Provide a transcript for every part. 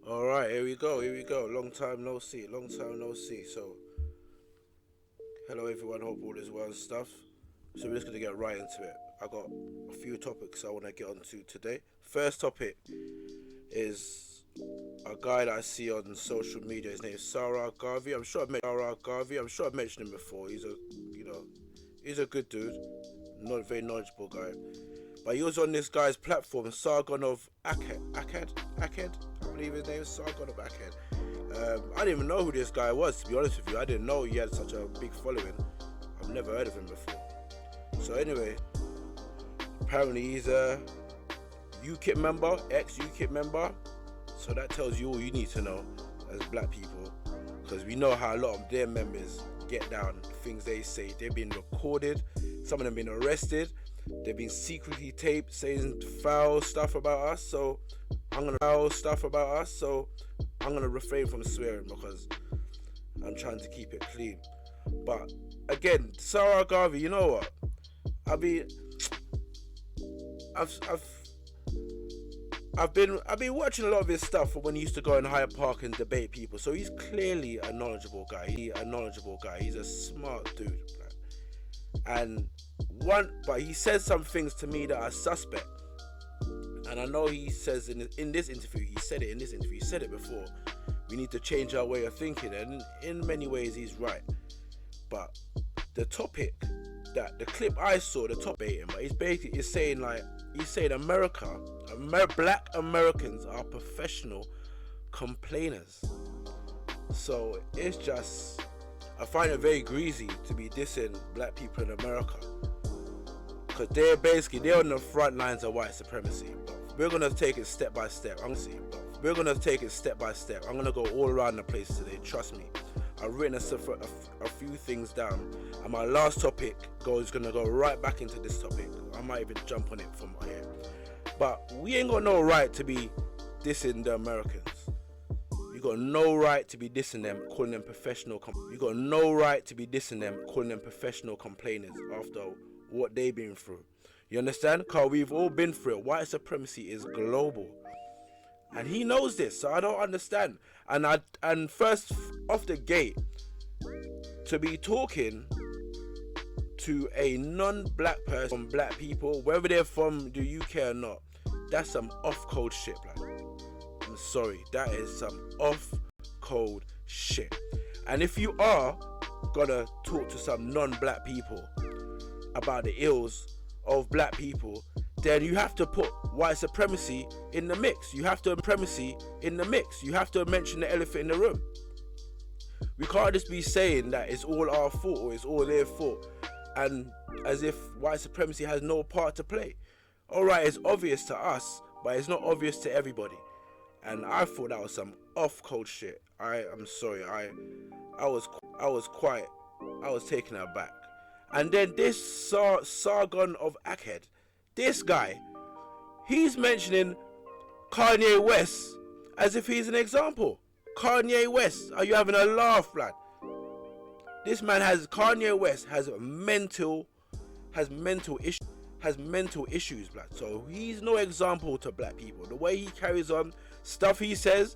All right, here we go. Here we go. Long time no see. Long time no see. So, hello everyone. Hope all is well and stuff. So we're just gonna get right into it. I got a few topics I want to get onto today. First topic is a guy that I see on social media. His name is Garvey. I'm sure I've mentioned him before. He's a good dude, not a very knowledgeable guy. But he was on this guy's platform, Sargon of Akkad. I believe his name is Sargon of Akkad. I didn't even know who this guy was, to be honest with you. I didn't know he had such a big following. I've never heard of him before. So anyway, apparently he's a UKIP member, ex-UKIP member. So that tells you all you need to know as black people. Because we know how a lot of their members get down, things they say. They've been recorded, some of them been arrested. They've been secretly taped saying foul stuff about us, so I'm gonna refrain from swearing because I'm trying to keep it clean. But again, Sarah Garvey, you know what? I've been watching a lot of his stuff from when he used to go in Hyde Park and debate people. So he's clearly a knowledgeable guy. He's a smart dude, man. But he says some things to me that are suspect. And I know he says in this interview, he said it before, we need to change our way of thinking, and in many ways he's right. But the topic, the clip I saw, the top baiting, but he's saying black Americans are professional complainers. So it's just, I find it very greasy to be dissing black people in America. Because they're on the front lines of white supremacy. But we're going to take it step by step. I'm going to go all around the place today, trust me. I've written a few things down. And my last topic is going to go right back into this topic. I might even jump on it from here. But we ain't got no right to be dissing the Americans. You got no right to be dissing them, calling them professional complainers after what they've been through. You understand? Because we've all been through it. White supremacy is global. And he knows this, so I don't understand. And first off the gate, to be talking to a non-black person from black people, whether they're from the UK or not, that's some off-code shit, like. I'm sorry, that is some off-code shit. And if you are gonna talk to some non-black people about the ills of black people, then you have to put white supremacy in the mix. You have to mention the elephant in the room. We can't just be saying that it's all our fault or it's all their fault, and as if white supremacy has no part to play. Alright, it's obvious to us, but it's not obvious to everybody. And I thought that was some off-code shit. I'm sorry, I was taken aback. And then this Sargon of Akkad, this guy, he's mentioning Kanye West as if he's an example. Kanye West, are you having a laugh, lad? Kanye West has mental issues, blood. So he's no example to black people. The way he carries on, stuff he says,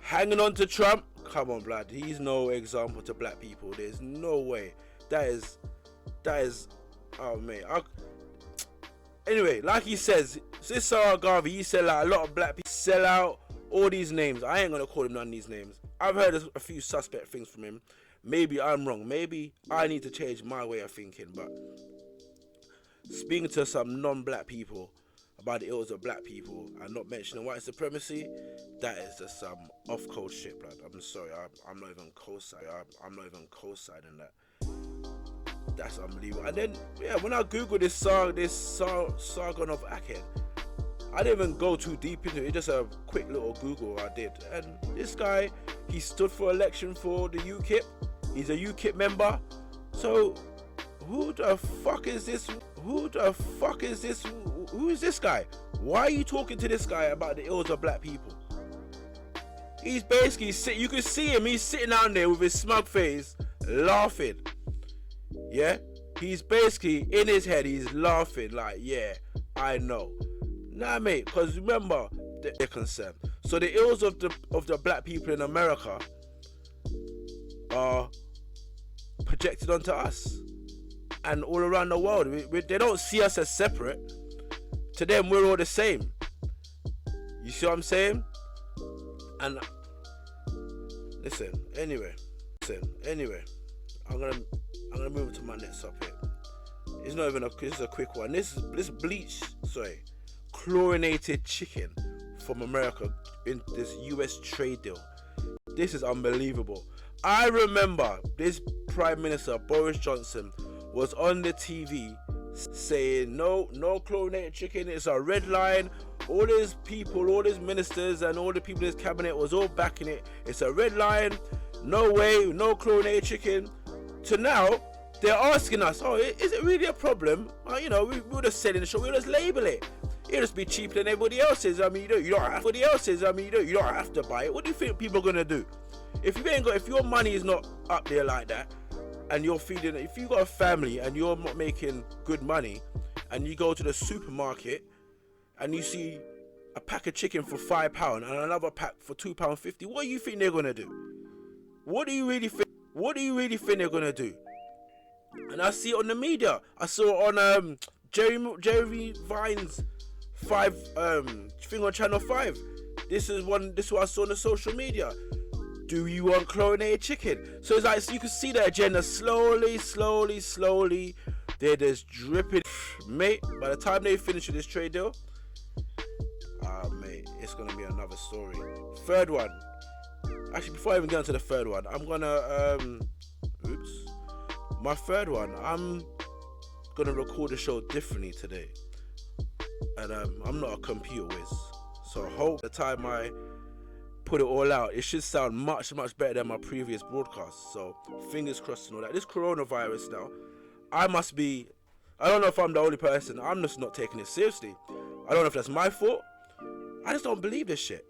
hanging on to Trump, come on, blood. He's no example to black people. There's no way. That is, oh mate. Anyway, like he says, this Sarah Garvey, he said like a lot of black people sell out, all these names. I ain't gonna call him none of these names. I've heard a few suspect things from him. Maybe I'm wrong. Maybe I need to change my way of thinking. But speaking to some non-black people about the ills of black people and not mentioning white supremacy, that is just some off-code shit, blood. I'm sorry. I'm not even co-signing that. That's unbelievable. And then, yeah, when I googled this Sargon of Akkad, I didn't even go too deep into it. It's just a quick little Google I did. And this guy, he stood for election for the UKIP. He's a UKIP member. So, who the fuck is this? Who is this guy? Why are you talking to this guy about the ills of black people? He's basically you can see him, he's sitting down there with his smug face, laughing. Yeah? He's basically, in his head, he's laughing like, yeah, I know. Nah, mate, because remember, they're concerned. So the ills of the black people in America are projected onto us and all around the world. They don't see us as separate. To them, we're all the same. You see what I'm saying? And listen. Anyway, I'm gonna move to my next topic. It's not even this is a quick one. This chlorinated chicken from America in this US trade deal. This is unbelievable. I remember this Prime Minister Boris Johnson was on the TV saying no chlorinated chicken, it's a red line. All his people, all his ministers and all the people in his cabinet was all backing it. It's a red line, no way, no chlorinated chicken. To now, they're asking us, oh, is it really a problem? We would have said in the show, we'll just label it. It'll just be cheaper than everybody else's. I mean, you don't have you don't have to buy it. What do you think people are gonna do? If your money is not up there like that, and you're feeding, if you got a family and you're not making good money, and you go to the supermarket and you see a pack of chicken for £5 and another pack for £2.50, what do you think they're gonna do? What do you really think they're gonna do? And I see it on the media. I saw it on Jeremy Vine's thing on Channel 5. This is what I saw on the social media. Do you want chlorinated chicken? So it's like, so you can see the agenda slowly. They're just dripping. Mate, by the time they finish with this trade deal, mate, it's gonna be another story. Third one. Actually, before I even get into the third one, I'm gonna my third one, I'm gonna record the show differently today. And I'm not a computer whiz. So I hope the time I put it all out, it should sound much better than my previous broadcast. So fingers crossed and all that. This coronavirus now, I don't know if I'm the only person. I'm just not taking it seriously. I don't know if that's my fault. I just don't believe this shit.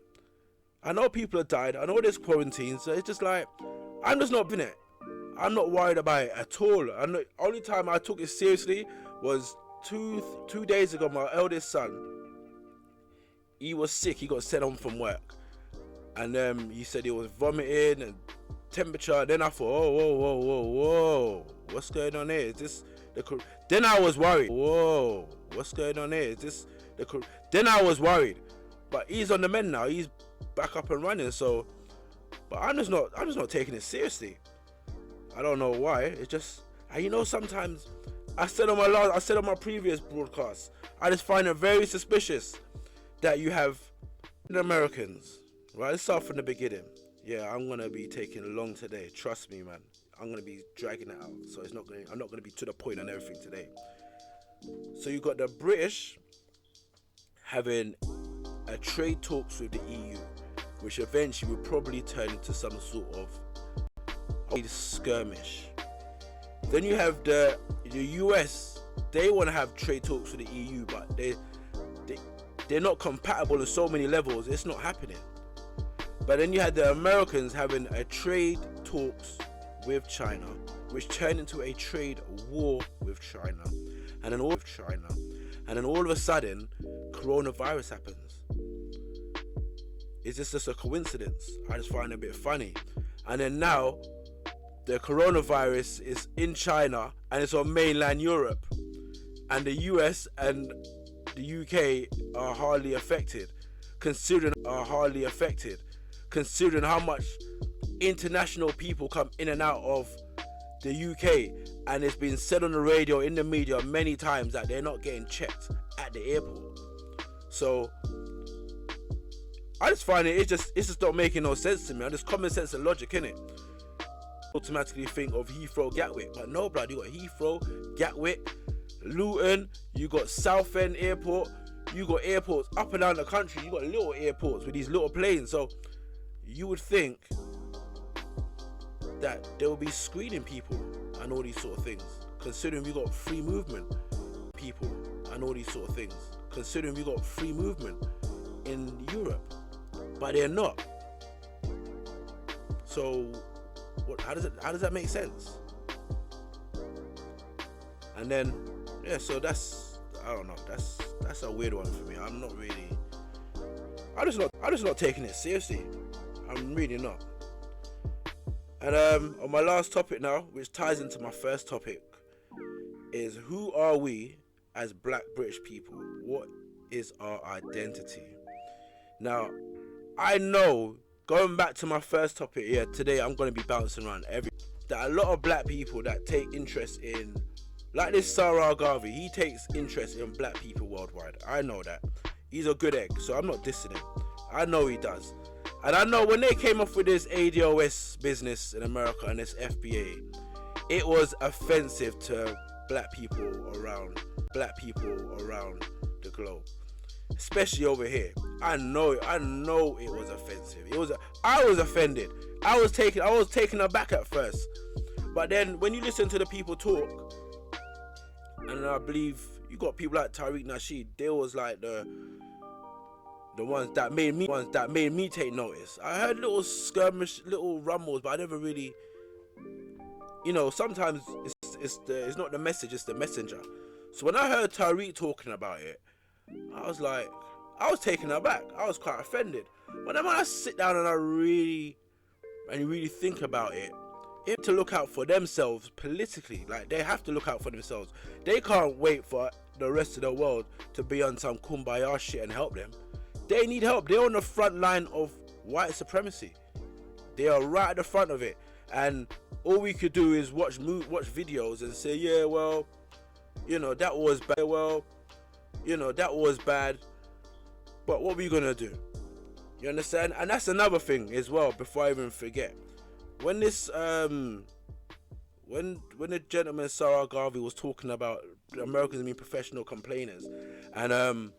I know people have died. I know there's quarantine. So it's just like, I'm just not in it. I'm not worried about it at all. And the only time I took it seriously was two days ago. My eldest son, he was sick. He got sent home from work. And he said he was vomiting and temperature. Then I thought, whoa, what's going on here? Is this the? Then I was worried. Whoa, what's going on here? Is this the? Then I was worried. But he's on the mend now. He's back up and running. So, but I'm just not taking it seriously. I don't know why. It's just, sometimes I said on my previous broadcast, I just find it very suspicious that you have Americans. Right, let's start from the beginning. Yeah, I'm gonna be taking long today. Trust me, man. I'm gonna be dragging it out. So I'm not gonna be to the point on everything today. So you got the British having a trade talks with the EU, which eventually will probably turn into some sort of skirmish. Then you have the US. They want to have trade talks with the EU, but they're not compatible on so many levels. It's not happening. But then you had the Americans having a trade talks with China, which turned into a trade war with China. And then all of a sudden, coronavirus happens. Is this just a coincidence? I just find it a bit funny. And then now, the coronavirus is in China and it's on mainland Europe. And the US and the UK are hardly affected, considering how much international people come in and out of the UK, and it's been said on the radio, in the media many times that they're not getting checked at the airport. So I just find it's just not making no sense to me. Just common sense and logic, innit? Automatically think of Heathrow, Gatwick, but no, blood. You got Heathrow, Gatwick, Luton. You got Southend Airport. You got airports up and down the country. You got little airports with these little planes. So you would think that they will be screening people and all these sort of things, considering we got free movement people and all these sort of things, considering we got free movement in Europe, but they're not. So how does that make sense? And then so that's, I don't know, that's a weird one for me. I'm just not taking it seriously. I'm really not. And on my last topic now, which ties into my first topic, is who are we as black British people? What is our identity? Now, I know, going back to my first topic here, today I'm going to be bouncing around that a lot of black people that take interest in, like this Sarah Garvey, he takes interest in black people worldwide. I know that. He's a good egg, so I'm not dissing him. I know he does. And I know when they came off with this ADOS business in America and this FBA, it was offensive to black people around the globe, especially over here. I know it was offensive. I was offended. I was taken aback at first, but then when you listen to the people talk, and I believe you got people like Tariq Nasheed, they was like the ones that made me take notice. I heard little skirmish, little rumbles, but I never really, sometimes it's not the message, it's the messenger. So when I heard Tariq talking about it, I was taken aback. I was quite offended. But then when I sit down and I really think about it, they have to look out for themselves politically. Like, they have to look out for themselves. They can't wait for the rest of the world to be on some kumbaya shit and help them. They need help. They're on the front line of white supremacy. They are right at the front of it. And all we could do is watch videos and say, yeah, well, that was bad. Well, that was bad. But what are we gonna do? You understand? And that's another thing as well, before I even forget. When this when the gentleman Sarah Garvey was talking about Americans being professional complainers, and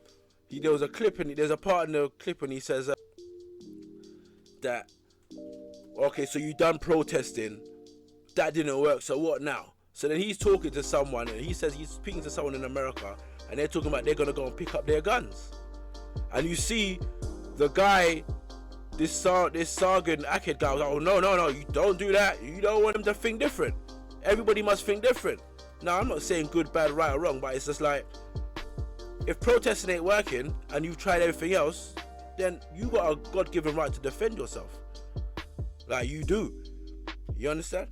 there was a clip, and there's a part in the clip when he says that, okay, so you done protesting, that didn't work, so what now? So then he's talking to someone, and he says he's speaking to someone in America, and they're talking about they're gonna go and pick up their guns, and you see the guy, this Sargon Aked guy was like, oh no, you don't do that. You don't want them to think different. Everybody must think different. Now, I'm not saying good, bad, right or wrong, but it's just like, if protesting ain't working and you've tried everything else, then you got a God-given right to defend yourself. Like, you do. You understand?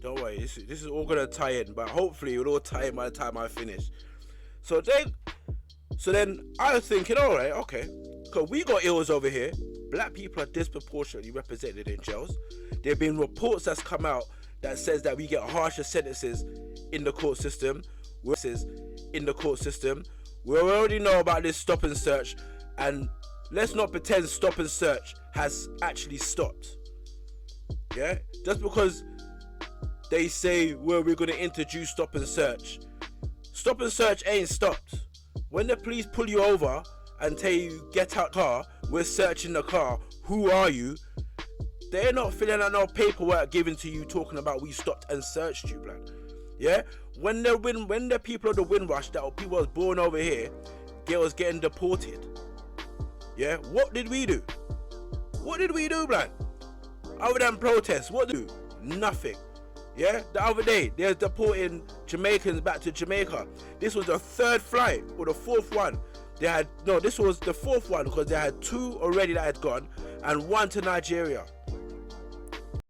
Don't worry, this is all gonna tie in, but hopefully it'll all tie in by the time I finish. So then I was thinking, all right, okay, because we got ills over here. Black people are disproportionately represented in jails. There have been reports that's come out that says that we get harsher sentences in the court system. We already know about this stop and search, and let's not pretend stop and search has actually stopped. Yeah, just because they say, well, we're going to introduce stop and search ain't stopped. When the police pull you over and tell you get out car, we're searching the car, who are you? They're not filling out no paperwork given to you talking about we stopped and searched you, blood. Yeah, when the people of the Windrush, that people was born over here, was getting deported. Yeah, what did we do? Blood? Other than protest, what do? Nothing. Yeah, the other day, they're deporting Jamaicans back to Jamaica. This was the third flight, or the fourth one. This was the fourth one, because they had two already that had gone, and one to Nigeria.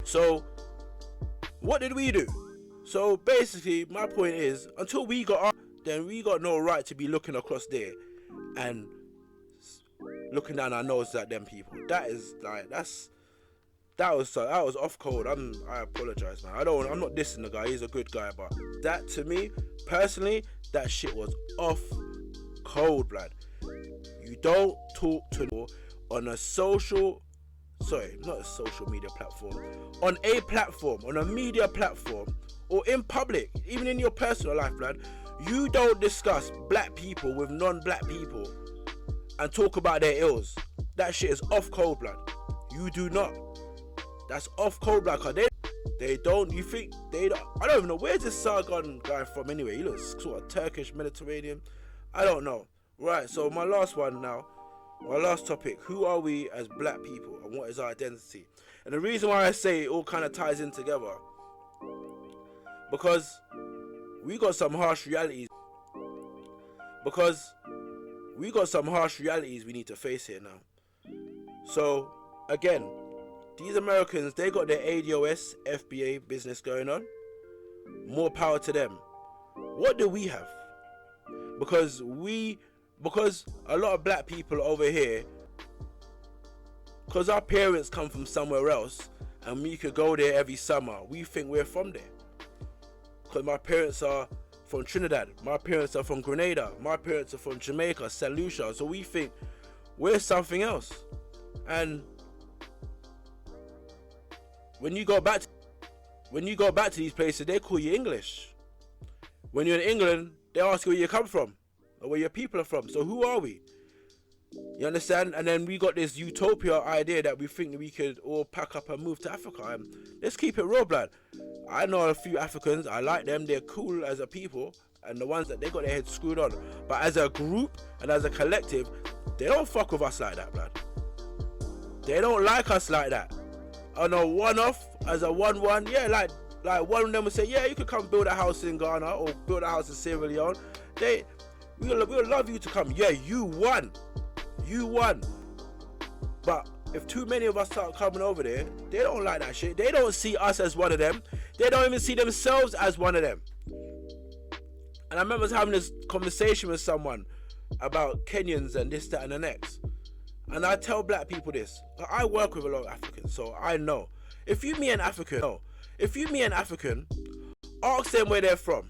So, what did we do? So, basically, my point is, until we got up, then we got no right to be looking across there, and looking down our nose at them people. That was off code. I apologize, man. I'm not dissing the guy. He's a good guy, but that, to me personally, that shit was off code, blood. You don't talk to on a not a social media platform, on a media platform, or in public, even in your personal life, blood. You don't discuss black people with non-black people and talk about their ills. That shit is off code, blood. You do not. That's off code, blood. They don't. You think they don't? I don't even know, where's this Sargon guy from anyway. He looks sort of Turkish, Mediterranean. I don't know. Right. So my last topic: who are we as black people, and what is our identity? And the reason why I say it all kind of ties in together, because we got some harsh realities, because we got some harsh realities we need to face here now. So again, these Americans, they got their ADOS FBA business going on. More power to them. What do we have? Because a lot of black people over here, because our parents come from somewhere else and we could go there every summer, we think we're from there. Because my parents are from Trinidad, my parents are from Grenada, my parents are from Jamaica, St. Lucia, so we think we're something else. And when you go back to these places, they call you English. When you're in England, they ask you where you come from or where your people are from. So who are we? You understand? And then we got this utopia idea that we think that we could all pack up and move to Africa. And let's keep it real, blood. I know a few Africans. I like them. They're cool as a people. And the ones that they got their heads screwed on. But as a group and as a collective, they don't fuck with us like that, blood. They don't like us like that. On a one-off, as a 1-1, yeah, like one of them would say, yeah, you could come build a house in Ghana or build a house in Sierra Leone. We'll love you to come. Yeah, you won. But if too many of us start coming over there, they don't like that shit. They don't see us as one of them. They don't even see themselves as one of them. And I remember having this conversation with someone about Kenyans and this, that, and the next. And I tell black people this. I work with a lot of Africans, so I know. If you meet an African, ask them where they're from.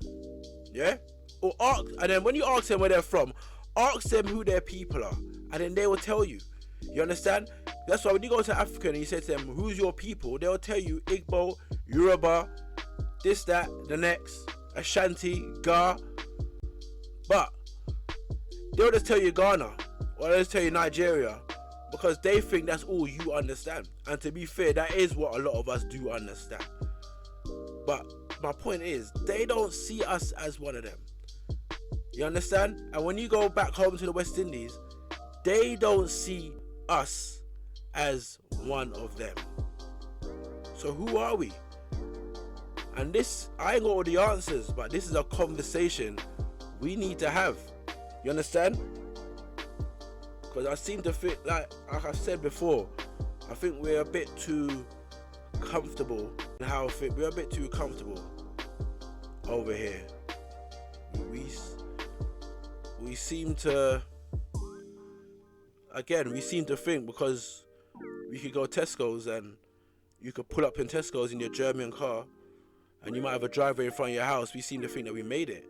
Yeah? And then when you ask them where they're from, ask them who their people are. And then they will tell you. You understand? That's why when you go to Africa and you say to them, who's your people? They'll tell you Igbo, Yoruba, this, that, the next, Ashanti, Ga. But they'll just tell you Ghana. Or they'll just tell you Nigeria. Because they think that's all you understand. And to be fair, that is what a lot of us do understand. But my point is, they don't see us as one of them. You understand? And when you go back home to the West Indies, they don't see us as one of them. So who are we? And this, I ain't got all the answers, but this is a conversation we need to have. You understand? Because I seem to feel like I've said before, I think we're a bit too comfortable in how we're a bit too comfortable over here. We seem to, again, we seem to think because we could go Tesco's and you could pull up in Tesco's in your German car and you might have a driveway in front of your house, we seem to think that we made it.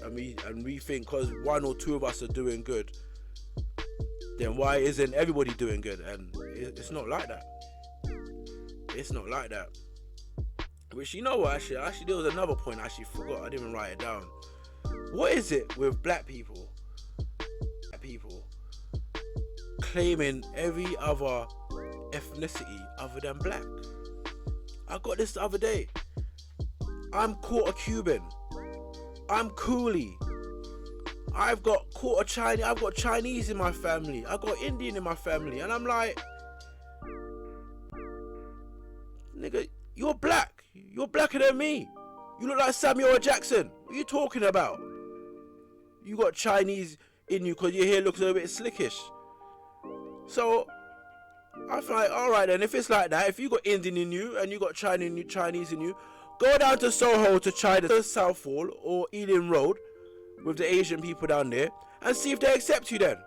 And we think because one or two of us are doing good, then why isn't everybody doing good? And it's not like that. It's not like that. Which, you know what, actually there was another point I actually forgot. I didn't even write it down. What is it with black people claiming every other ethnicity other than black? I got this the other day. I'm quarter Cuban. I'm Coolie. I've got quarter Chinese. I've got Chinese in my family. I've got Indian in my family. And I'm like, nigga, you're black. You're blacker than me. You look like Samuel L. Jackson. What are you talking about? You got Chinese in you because your hair looks a little bit slickish. So I feel like, all right then, if it's like that, if you got Indian in you and you got Chinese in you, go down to Soho to China, to Southall or Ealing Road with the Asian people down there and see if they accept you then.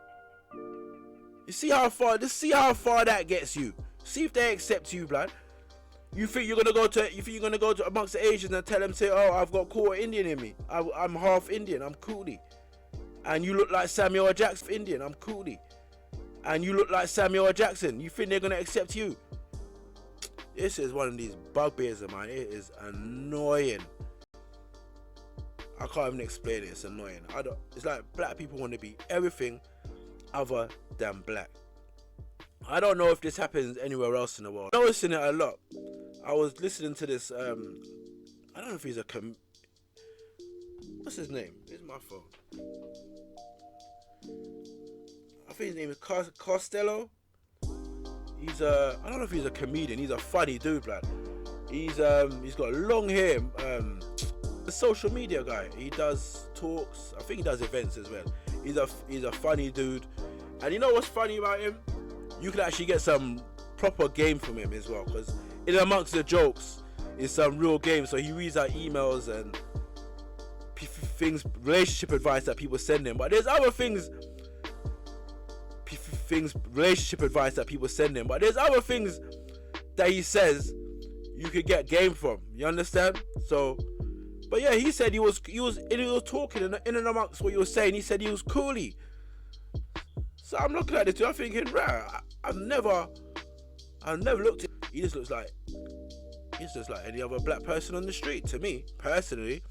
You see how far that gets you. See if they accept you, blood. You think you're gonna go to amongst the Asians and tell them, say, oh, I've got quarter Indian in me. I'm half Indian, I'm Coolie. And you look like Samuel L. Jackson, Indian, I'm Coolie. And you look like Samuel L. Jackson. You think they're gonna accept you? This is one of these bugbears of mine. It is annoying. I can't even explain it. It's annoying. It's like black people want to be everything other than black. I don't know if this happens anywhere else in the world. I'm noticing it a lot. I was listening to this. I don't know if he's a what's his name? Here's my phone. I think his name is Costello. I don't know if he's a comedian. He's a funny dude, blood. He's got long hair. A social media guy. He does talks. I think he does events as well. He's a funny dude. And you know what's funny about him? You can actually get some proper game from him as well, because in amongst the jokes is some real game. So he reads out emails and things, relationship advice that people send him. But there's other relationship advice that people send him. But there's other things that he says you could get game from. You understand? So, but yeah, he said he was talking in and amongst what he was saying. He said he was coolie. So I'm looking at this, I'm thinking, right, I've never looked at. He just looks like any other black person on the street to me, personally.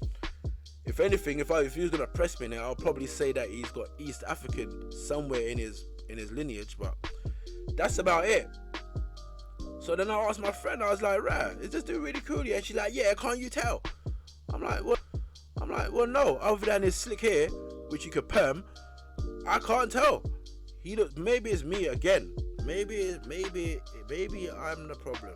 If anything, if he was gonna press me now, I'll probably say that he's got East African somewhere in his lineage, but that's about it. So then I asked my friend, I was like, right, is this dude really coolie? And she's like, yeah, can't you tell? I'm like, well, no, other than his slick hair, which you could perm, I can't tell. He looks, maybe it's me again. Maybe I'm the problem.